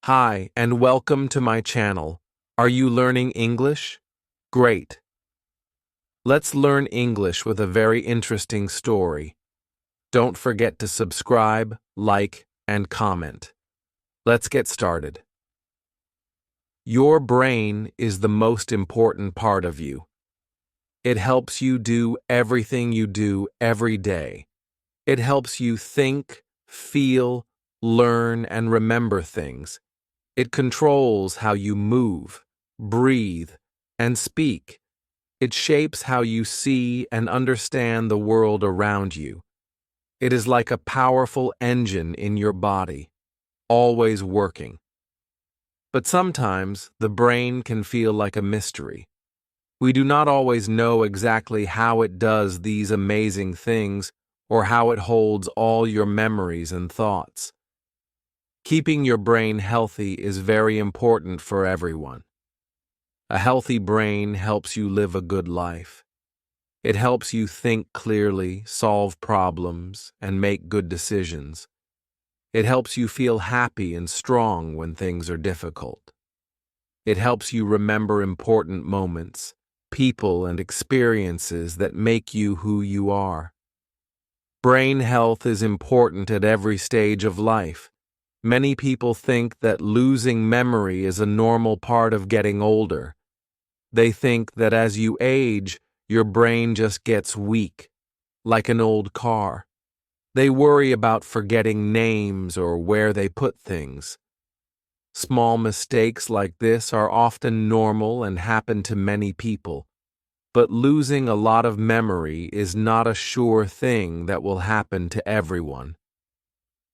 Hi, and welcome to my channel. Are you learning English? Great. Let's learn English with a very interesting story. Don't forget to subscribe, like, and comment. Let's get started. Your brain is the most important part of you. It helps you do everything you do every day. It helps you think, feel, learn, and remember things. It controls how you move, breathe, and speak. It shapes how you see and understand the world around you. It is like a powerful engine in your body, always working. But sometimes the brain can feel like a mystery. We do not always know exactly how it does these amazing things or how it holds all your memories and thoughts. Keeping your brain healthy is very important for everyone. A healthy brain helps you live a good life. It helps you think clearly, solve problems, and make good decisions. It helps you feel happy and strong when things are difficult. It helps you remember important moments, people, and experiences that make you who you are. Brain health is important at every stage of life. Many people think that losing memory is a normal part of getting older. They think that as you age, your brain just gets weak, like an old car. They worry about forgetting names or where they put things. Small mistakes like this are often normal and happen to many people, but losing a lot of memory is not a sure thing that will happen to everyone.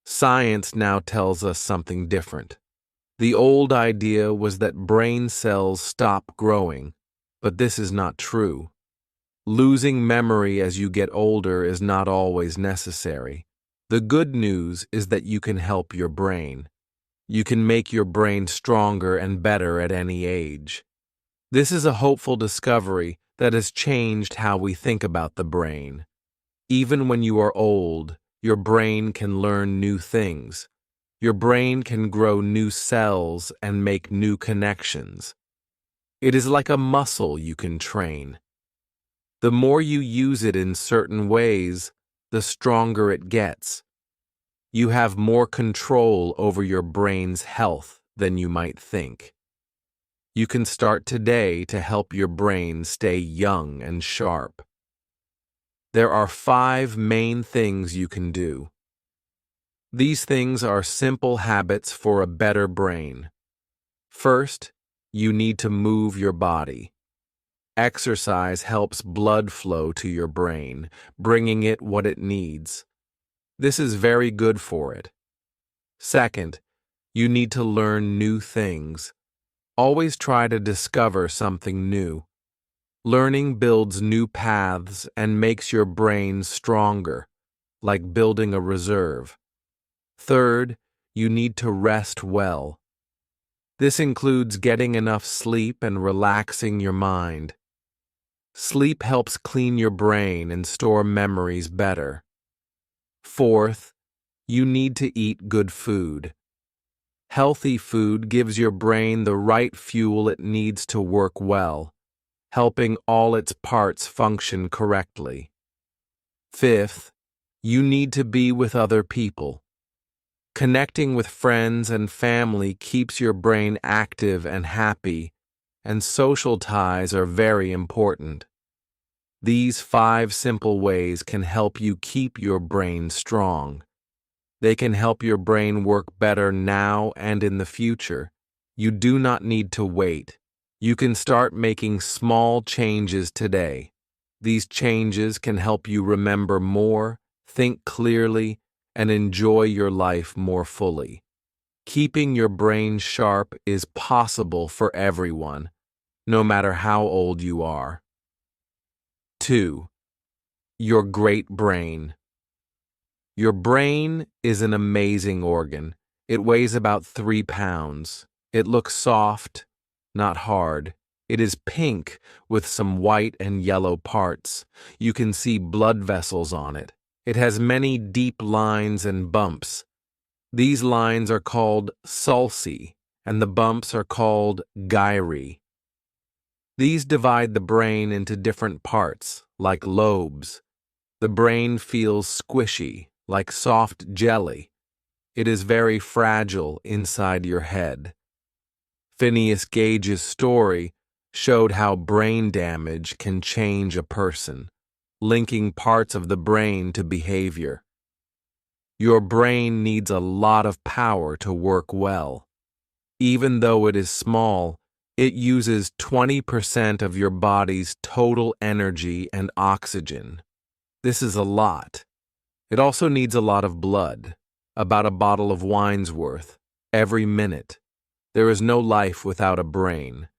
Science now tells us something different. The old idea was that brain cells stop growing, but this is not true. Losing memory as you get older is not always necessary. The good news is that you can help your brain. You can make your brain stronger and better at any age. This is a hopeful discovery that has changed how we think about the brain. Even when you are old, your brain can learn new things. Your brain can grow new cells and make new connections. It is like a muscle you can train. The more you use it in certain ways, the stronger it gets. You have more control over your brain's health than you might think. You can start today to help your brain stay young and sharp. There are 5 main things you can do. These things are simple habits for a better brain. First, you need to move your body. Exercise helps blood flow to your brain, bringing it what it needs. This is very good for it. Second, you need to learn new things. Always try to discover something new. Learning builds new paths and makes your brain stronger, like building a reserve. Third, you need to rest well. This includes getting enough sleep and relaxing your mind. Sleep helps clean your brain and store memories better. Fourth, you need to eat good food. Healthy food gives your brain the right fuel it needs to work well, helping all its parts function correctly. Fifth, you need to be with other people. Connecting with friends and family keeps your brain active and happy, and social ties are very important. These 5 simple ways can help you keep your brain strong. They can help your brain work better now and in the future. You do not need to wait. You can start making small changes today. These changes can help you remember more, think clearly, and enjoy your life more fully. Keeping your brain sharp is possible for everyone, no matter how old you are. 2. Your great brain. Your brain is an amazing organ. It weighs about 3 pounds. It looks soft, not hard. It is pink with some white and yellow parts. You can see blood vessels on it. It has many deep lines and bumps. These lines are called sulci, and the bumps are called gyri. These divide the brain into different parts, like lobes. The brain feels squishy, like soft jelly. It is very fragile inside your head. Phineas Gage's story showed how brain damage can change a person, linking parts of the brain to behavior. Your brain needs a lot of power to work well. Even though it is small, it uses 20% of your body's total energy and oxygen. This is a lot. It also needs a lot of blood, about a bottle of wine's worth, every minute. There is no life without a brain.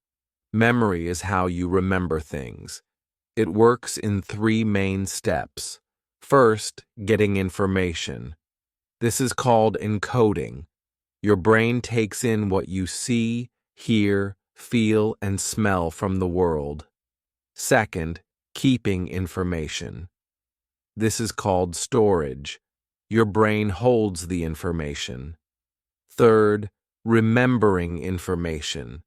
Memory is how you remember things. It works in 3 main steps. First, getting information. This is called encoding. Your brain takes in what you see, hear, feel, and smell from the world. Second, keeping information. This is called storage. Your brain holds the information. Third, remembering information.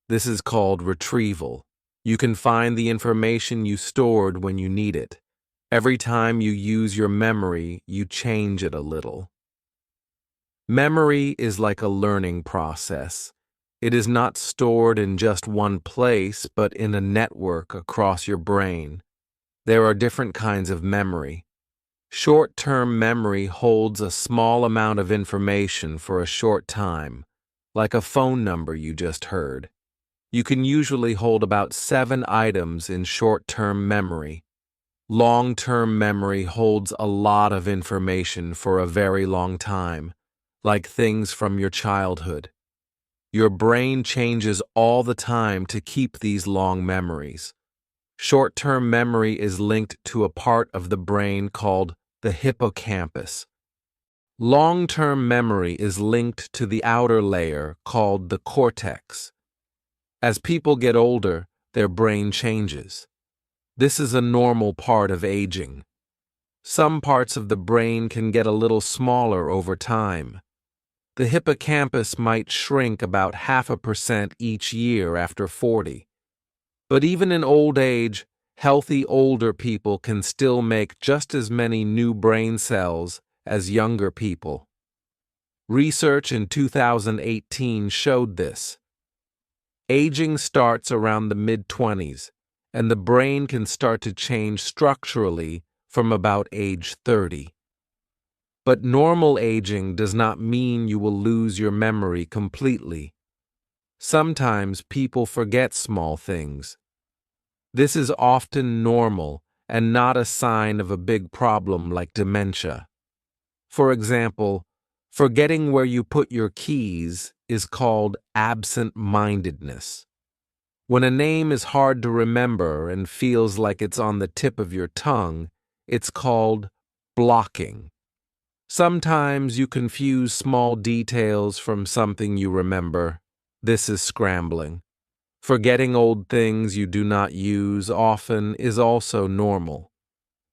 This is called retrieval. You can find the information you stored when you need it. Every time you use your memory, you change it a little. Memory is like a learning process. It is not stored in just one place, but in a network across your brain. There are different kinds of memory. Short-term memory holds a small amount of information for a short time, like a phone number you just heard. You can usually hold about 7 items in short-term memory. Long-term memory holds a lot of information for a very long time, like things from your childhood. Your brain changes all the time to keep these long memories. Short-term memory is linked to a part of the brain called the hippocampus. Long-term memory is linked to the outer layer called the cortex. As people get older, their brain changes. This is a normal part of aging. Some parts of the brain can get a little smaller over time. The hippocampus might shrink about 0.5% each year after 40. But even in old age, healthy older people can still make just as many new brain cells as younger people. Research in 2018 showed this. Aging starts around the mid-20s, and the brain can start to change structurally from about age 30. But normal aging does not mean you will lose your memory completely. Sometimes people forget small things. This is often normal and not a sign of a big problem like dementia. For example, forgetting where you put your keys is called absent-mindedness. When a name is hard to remember and feels like it's on the tip of your tongue, it's called blocking. Sometimes you confuse small details from something you remember. This is scrambling. Forgetting old things you do not use often is also normal.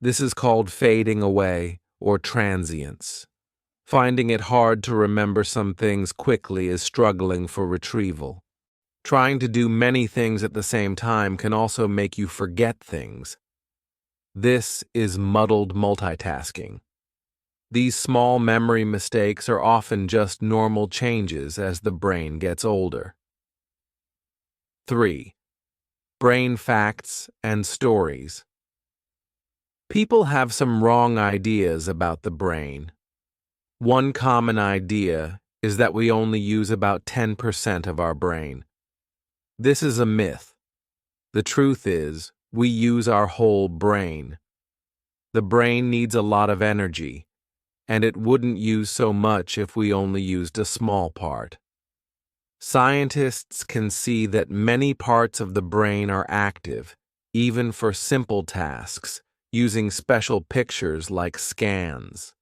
This is called fading away or transience. Finding it hard to remember some things quickly is struggling for retrieval. Trying to do many things at the same time can also make you forget things. This is muddled multitasking. These small memory mistakes are often just normal changes as the brain gets older. 3. Brain facts and stories. People have some wrong ideas about the brain. One common idea is that we only use about 10% of our brain. This is a myth. The truth is, we use our whole brain. The brain needs a lot of energy, and it wouldn't use so much if we only used a small part. Scientists can see that many parts of the brain are active, even for simple tasks, using special pictures like scans.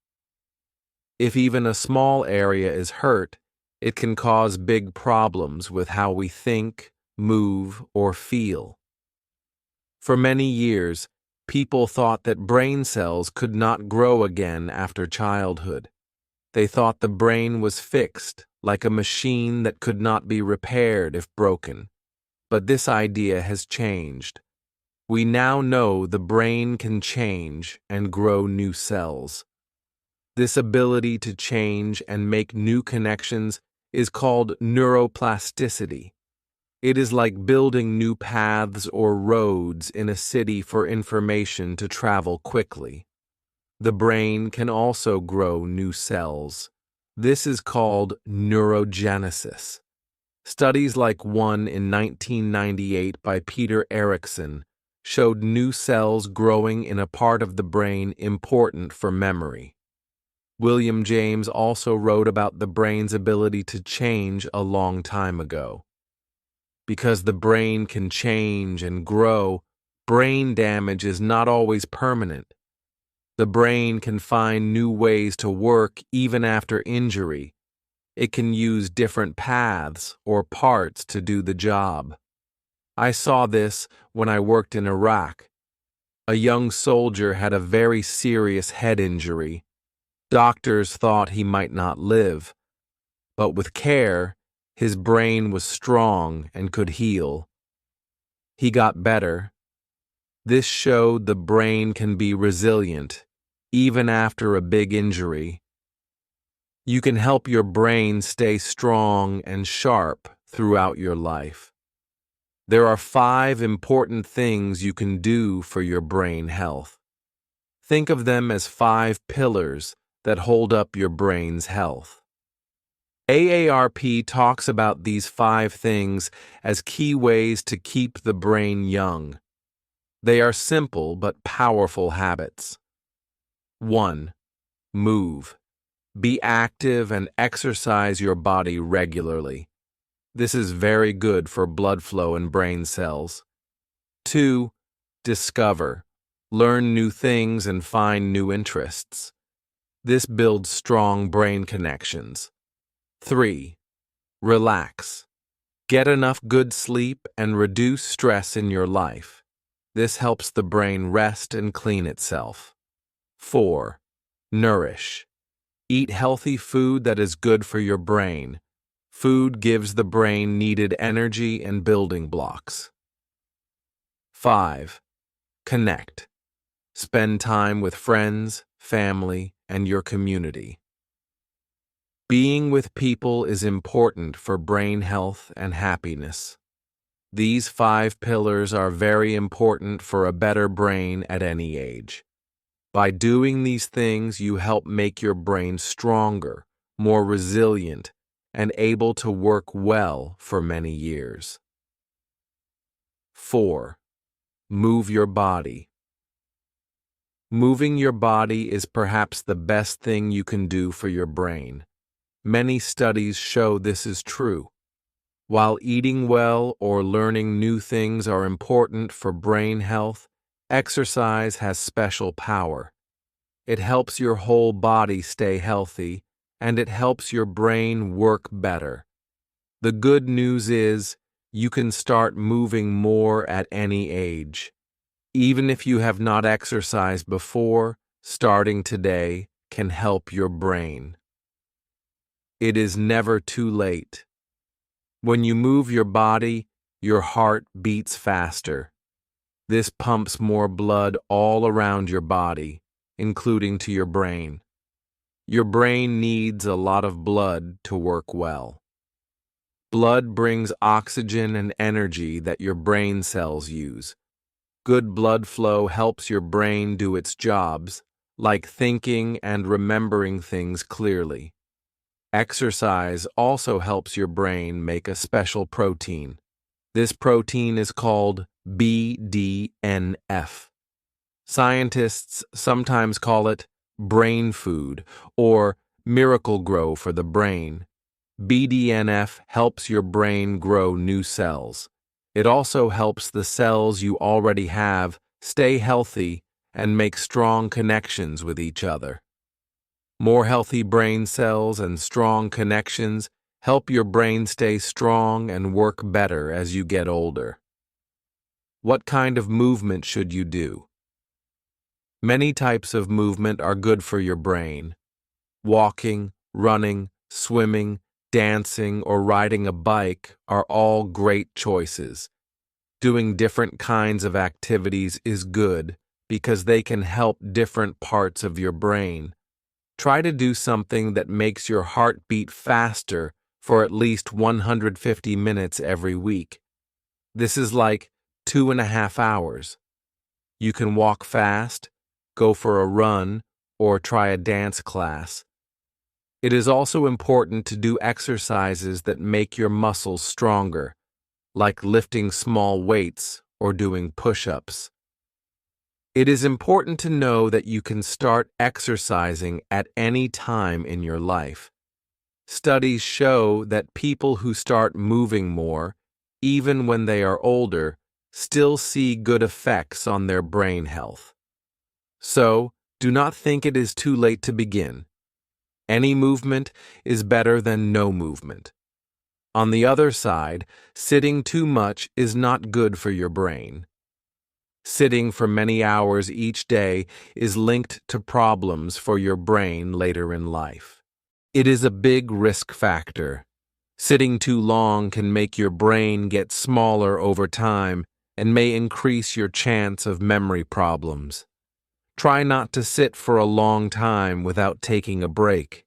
If even a small area is hurt, it can cause big problems with how we think, move, or feel. For many years, people thought that brain cells could not grow again after childhood. They thought the brain was fixed, like a machine that could not be repaired if broken. But this idea has changed. We now know the brain can change and grow new cells. This ability to change and make new connections is called neuroplasticity. It is like building new paths or roads in a city for information to travel quickly. The brain can also grow new cells. This is called neurogenesis. Studies like one in 1998 by Peter Erickson showed new cells growing in a part of the brain important for memory. William James also wrote about the brain's ability to change a long time ago. Because the brain can change and grow, brain damage is not always permanent. The brain can find new ways to work even after injury. It can use different paths or parts to do the job. I saw this when I worked in Iraq. A young soldier had a very serious head injury. Doctors thought he might not live, but with care, his brain was strong and could heal. He got better. This showed the brain can be resilient, even after a big injury. You can help your brain stay strong and sharp throughout your life. There are 5 important things you can do for your brain health. Think of them as 5 pillars that hold up your brain's health. AARP talks about these 5 things as key ways to keep the brain young. They are simple but powerful habits. 1. Move. Be active and exercise your body regularly. This is very good for blood flow and brain cells. 2. Discover. Learn new things and find new interests. This builds strong brain connections. 3. Relax. Get enough good sleep and reduce stress in your life. This helps the brain rest and clean itself. 4. Nourish. Eat healthy food that is good for your brain. Food gives the brain needed energy and building blocks. 5. Connect. Spend time with friends, family, and your community. Being with people is important for brain health and happiness. These 5 pillars are very important for a better brain at any age. By doing these things, you help make your brain stronger, more resilient, and able to work well for many years. 4. Move your body. Moving your body is perhaps the best thing you can do for your brain. Many studies show this is true. While eating well or learning new things are important for brain health, exercise has special power. It helps your whole body stay healthy, and it helps your brain work better. The good news is, you can start moving more at any age. Even if you have not exercised before, starting today can help your brain. It is never too late. When you move your body, your heart beats faster. This pumps more blood all around your body, including to your brain. Your brain needs a lot of blood to work well. Blood brings oxygen and energy that your brain cells use. Good blood flow helps your brain do its jobs, like thinking and remembering things clearly. Exercise also helps your brain make a special protein. This protein is called BDNF. Scientists sometimes call it brain food or miracle grow for the brain. BDNF helps your brain grow new cells. It also helps the cells you already have stay healthy and make strong connections with each other. More healthy brain cells and strong connections help your brain stay strong and work better as you get older. What kind of movement should you do? Many types of movement are good for your brain. Walking, running, swimming, dancing, or riding a bike are all great choices. Doing different kinds of activities is good because they can help different parts of your brain. Try to do something that makes your heart beat faster for at least 150 minutes every week. This is like 2.5 hours. You can walk fast, go for a run, or try a dance class. It is also important to do exercises that make your muscles stronger, like lifting small weights or doing push-ups. It is important to know that you can start exercising at any time in your life. Studies show that people who start moving more, even when they are older, still see good effects on their brain health. So, do not think it is too late to begin. Any movement is better than no movement. On the other side, sitting too much is not good for your brain. Sitting for many hours each day is linked to problems for your brain later in life. It is a big risk factor. Sitting too long can make your brain get smaller over time and may increase your chance of memory problems. Try not to sit for a long time without taking a break.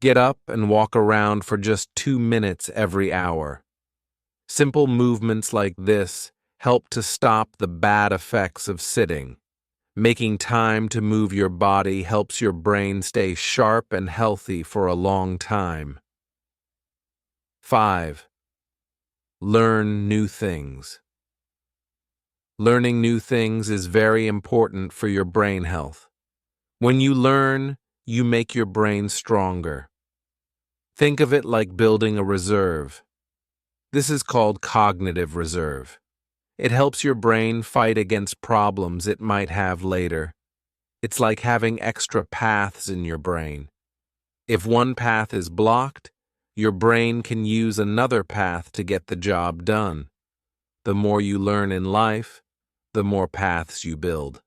Get up and walk around for just 2 minutes every hour. Simple movements like this help to stop the bad effects of sitting. Making time to move your body helps your brain stay sharp and healthy for a long time. 5. Learn new things. Learning new things is very important for your brain health. When you learn, you make your brain stronger. Think of it like building a reserve. This is called cognitive reserve. It helps your brain fight against problems it might have later. It's like having extra paths in your brain. If one path is blocked, your brain can use another path to get the job done. The more you learn in life, the more paths you build.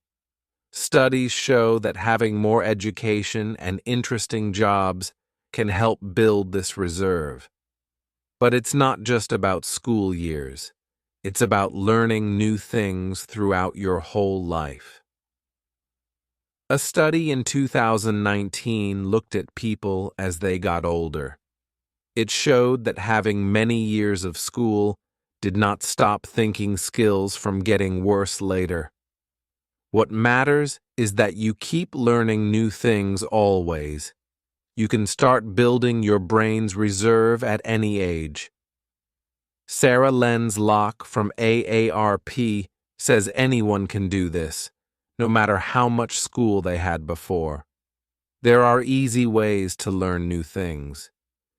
Studies show that having more education and interesting jobs can help build this reserve. But it's not just about school years. It's about learning new things throughout your whole life. A study in 2019 looked at people as they got older. It showed that having many years of school did not stop thinking skills from getting worse later. What matters is that you keep learning new things always. You can start building your brain's reserve at any age. Sarah Lenz Locke from AARP says anyone can do this, no matter how much school they had before. There are easy ways to learn new things.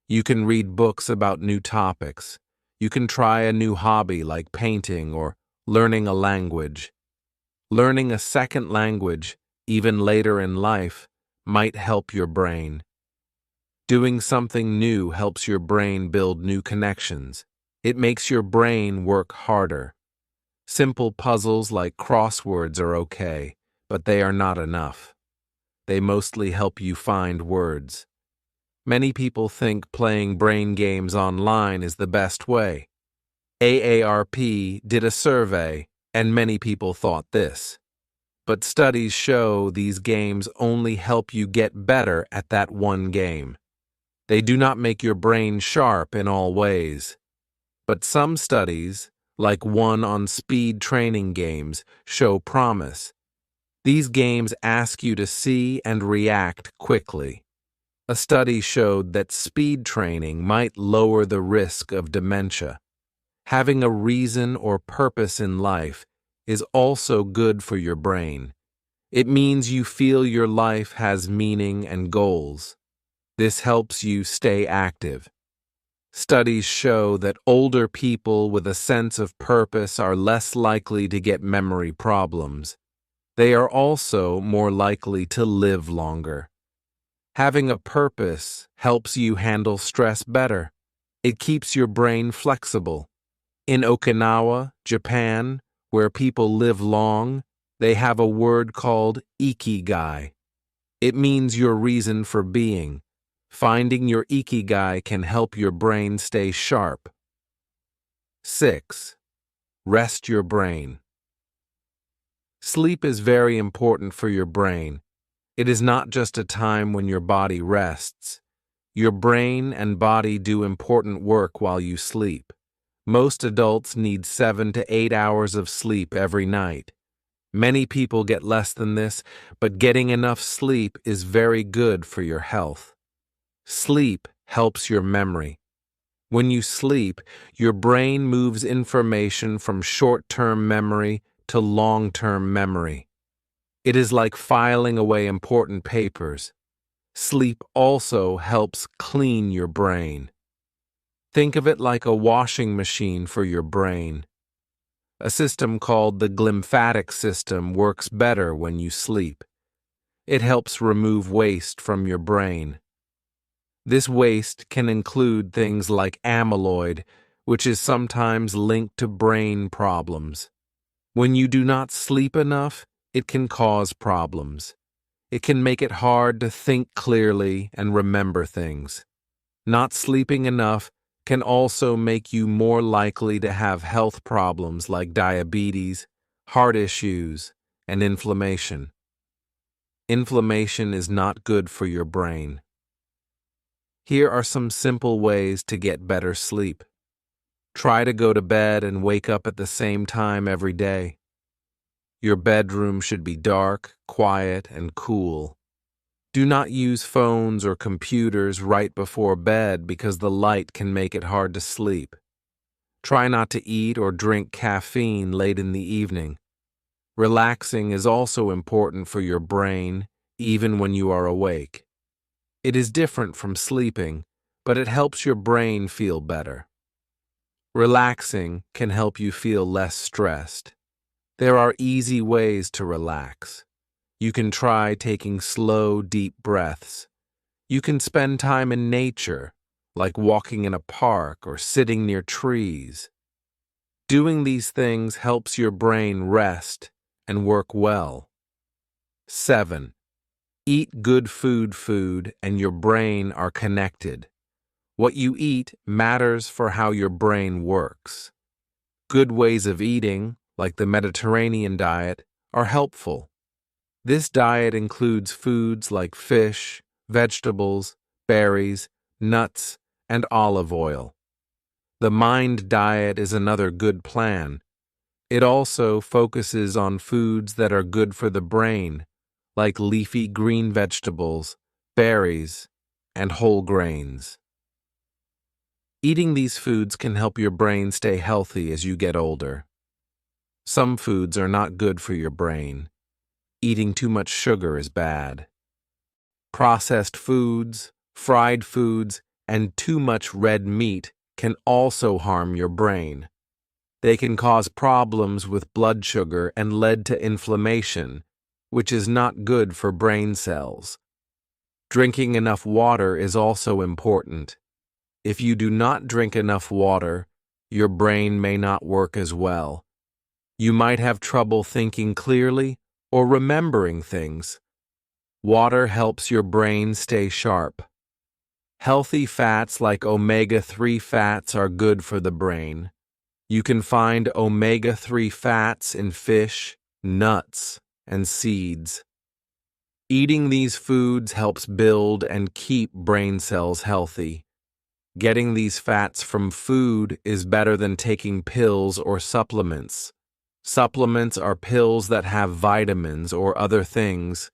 You can read books about new topics. You can try a new hobby like painting or learning a language. Learning a second language, even later in life, might help your brain. Doing something new helps your brain build new connections. It makes your brain work harder. Simple puzzles like crosswords are okay, but they are not enough. They mostly help you find words. Many people think playing brain games online is the best way. AARP did a survey, and many people thought this. But studies show these games only help you get better at that one game. They do not make your brain sharp in all ways. But some studies, like one on speed training games, show promise. These games ask you to see and react quickly. A study showed that speed training might lower the risk of dementia. Having a reason or purpose in life is also good for your brain. It means you feel your life has meaning and goals. This helps you stay active. Studies show that older people with a sense of purpose are less likely to get memory problems. They are also more likely to live longer. Having a purpose helps you handle stress better. It keeps your brain flexible. In Okinawa, Japan, where people live long, they have a word called ikigai. It means your reason for being. Finding your ikigai can help your brain stay sharp. 6. Rest your brain. Sleep is very important for your brain. It is not just a time when your body rests. Your brain and body do important work while you sleep. Most adults need 7 to 8 hours of sleep every night. Many people get less than this, but getting enough sleep is very good for your health. Sleep helps your memory. When you sleep, your brain moves information from short-term memory to long-term memory. It is like filing away important papers. Sleep also helps clean your brain. Think of it like a washing machine for your brain. A system called the glymphatic system works better when you sleep. It helps remove waste from your brain. This waste can include things like amyloid, which is sometimes linked to brain problems. When you do not sleep enough, it can cause problems. It can make it hard to think clearly and remember things. Not sleeping enough can also make you more likely to have health problems like diabetes, heart issues, and inflammation. Inflammation is not good for your brain. Here are some simple ways to get better sleep. Try to go to bed and wake up at the same time every day. Your bedroom should be dark, quiet, and cool. Do not use phones or computers right before bed because the light can make it hard to sleep. Try not to eat or drink caffeine late in the evening. Relaxing is also important for your brain, even when you are awake. It is different from sleeping, but it helps your brain feel better. Relaxing can help you feel less stressed. There are easy ways to relax. You can try taking slow, deep breaths. You can spend time in nature, like walking in a park or sitting near trees. Doing these things helps your brain rest and work well. 7. Eat good food and your brain are connected. What you eat matters for how your brain works. Good ways of eating, like the Mediterranean diet, are helpful. This diet includes foods like fish, vegetables, berries, nuts, and olive oil. The Mind diet is another good plan. It also focuses on foods that are good for the brain, like leafy green vegetables, berries, and whole grains. Eating these foods can help your brain stay healthy as you get older. Some foods are not good for your brain. Eating too much sugar is bad. Processed foods, fried foods, and too much red meat can also harm your brain. They can cause problems with blood sugar and lead to inflammation, which is not good for brain cells. Drinking enough water is also important. If you do not drink enough water, your brain may not work as well. You might have trouble thinking clearly or remembering things. Water helps your brain stay sharp. Healthy fats like omega-3 fats are good for the brain. You can find omega-3 fats in fish, nuts, and seeds. Eating these foods helps build and keep brain cells healthy. Getting these fats from food is better than taking pills or supplements. Supplements are pills that have vitamins or other things.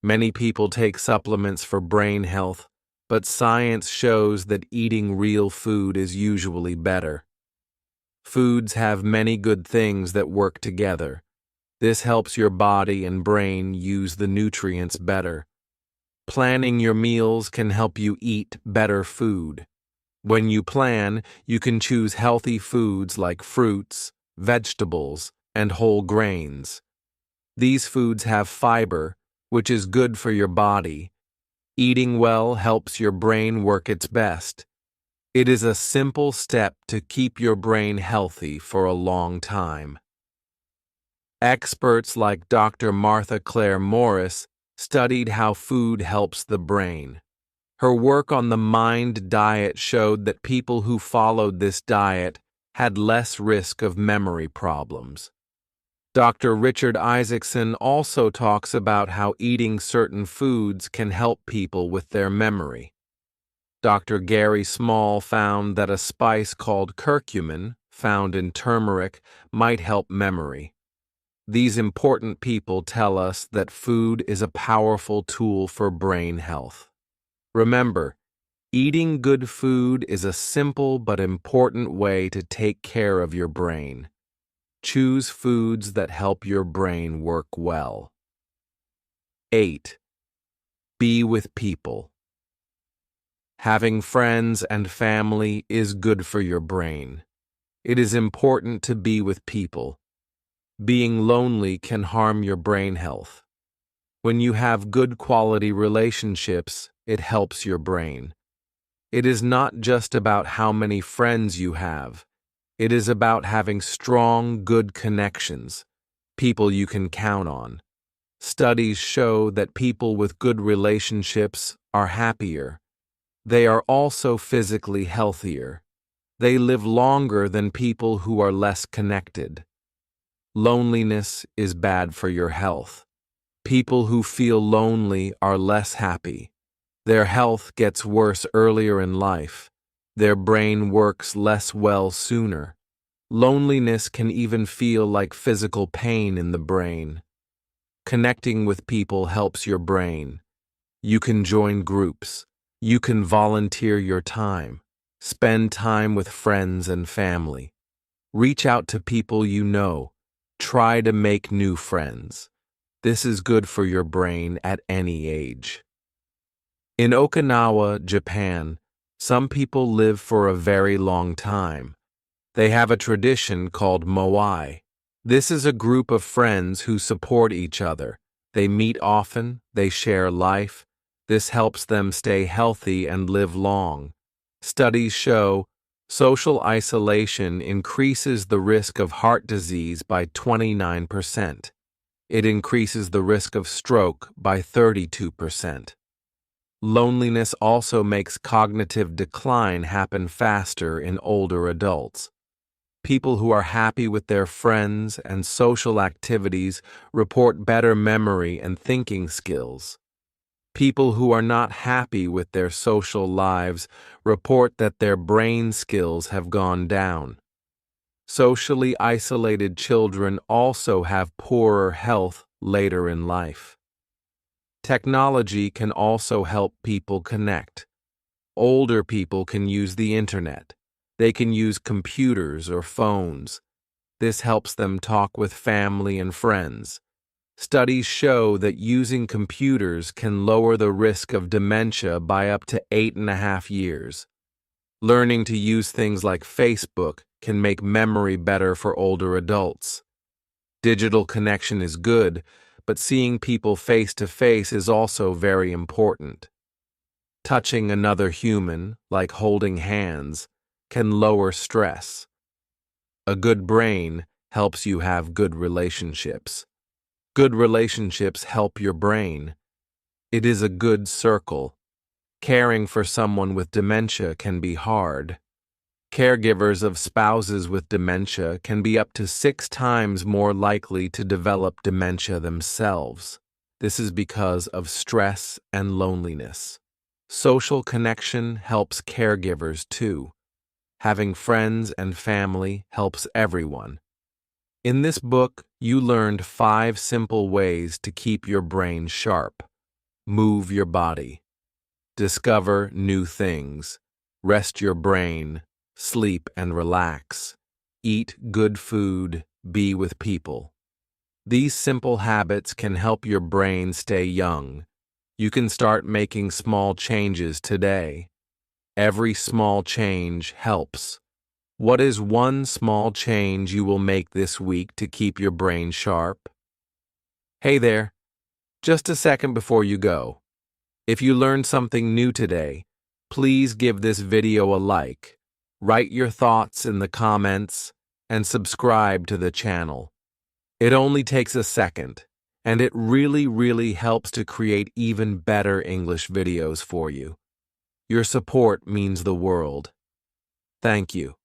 Many people take supplements for brain health, but science shows that eating real food is usually better. Foods have many good things that work together. This helps your body and brain use the nutrients better. Planning your meals can help you eat better food. When you plan, you can choose healthy foods like fruits, vegetables, and whole grains. These foods have fiber, which is good for your body. Eating well helps your brain work its best. It is a simple step to keep your brain healthy for a long time. Experts like Dr. Martha Claire Morris studied how food helps the brain. Her work on the MIND diet showed that people who followed this diet had less risk of memory problems. Dr. Richard Isaacson also talks about how eating certain foods can help people with their memory. Dr. Gary Small found that a spice called curcumin, found in turmeric, might help memory. These important people tell us that food is a powerful tool for brain health. Remember, eating good food is a simple but important way to take care of your brain. Choose foods that help your brain work well. 8. Be with people. Having friends and family is good for your brain. It is important to be with people. Being lonely can harm your brain health. When you have good quality relationships, it helps your brain. It is not just about how many friends you have. It is about having strong, good connections, people you can count on. Studies show that people with good relationships are happier. They are also physically healthier. They live longer than people who are less connected. Loneliness is bad for your health. People who feel lonely are less happy. Their health gets worse earlier in life. Their brain works less well sooner. Loneliness can even feel like physical pain in the brain. Connecting with people helps your brain. You can join groups. You can volunteer your time. Spend time with friends and family. Reach out to people you know. Try to make new friends. This is good for your brain at any age. In Okinawa, Japan, some people live for a very long time. They have a tradition called moai. This is a group of friends who support each other. They meet often, they share life. This helps them stay healthy and live long. Studies show social isolation increases the risk of heart disease by 29%. It increases the risk of stroke by 32%. Loneliness also makes cognitive decline happen faster in older adults. People who are happy with their friends and social activities report better memory and thinking skills. People who are not happy with their social lives report that their brain skills have gone down. Socially isolated children also have poorer health later in life. Technology can also help people connect. Older people can use the internet. They can use computers or phones. This helps them talk with family and friends. Studies show that using computers can lower the risk of dementia by up to 8.5 years. Learning to use things like Facebook can make memory better for older adults. Digital connection is good, but seeing people face to face is also very important. Touching another human, like holding hands, can lower stress. A good brain helps you have good relationships. Good relationships help your brain. It is a good circle. Caring for someone with dementia can be hard. Caregivers of spouses with dementia can be up to 6 times more likely to develop dementia themselves. This is because of stress and loneliness. Social connection helps caregivers too. Having friends and family helps everyone. In this book, you learned 5 simple ways to keep your brain sharp. Move your body. Discover new things. Rest your brain. Sleep and relax. Eat good food. Be with people. These simple habits can help your brain stay young. You can start making small changes today. Every small change helps. What is one small change you will make this week to keep your brain sharp? Hey there. Just a second before you go. If you learned something new today, please give this video a like, write your thoughts in the comments, and subscribe to the channel. It only takes a second, and it really helps to create even better English videos for you. Your support means the world. Thank you.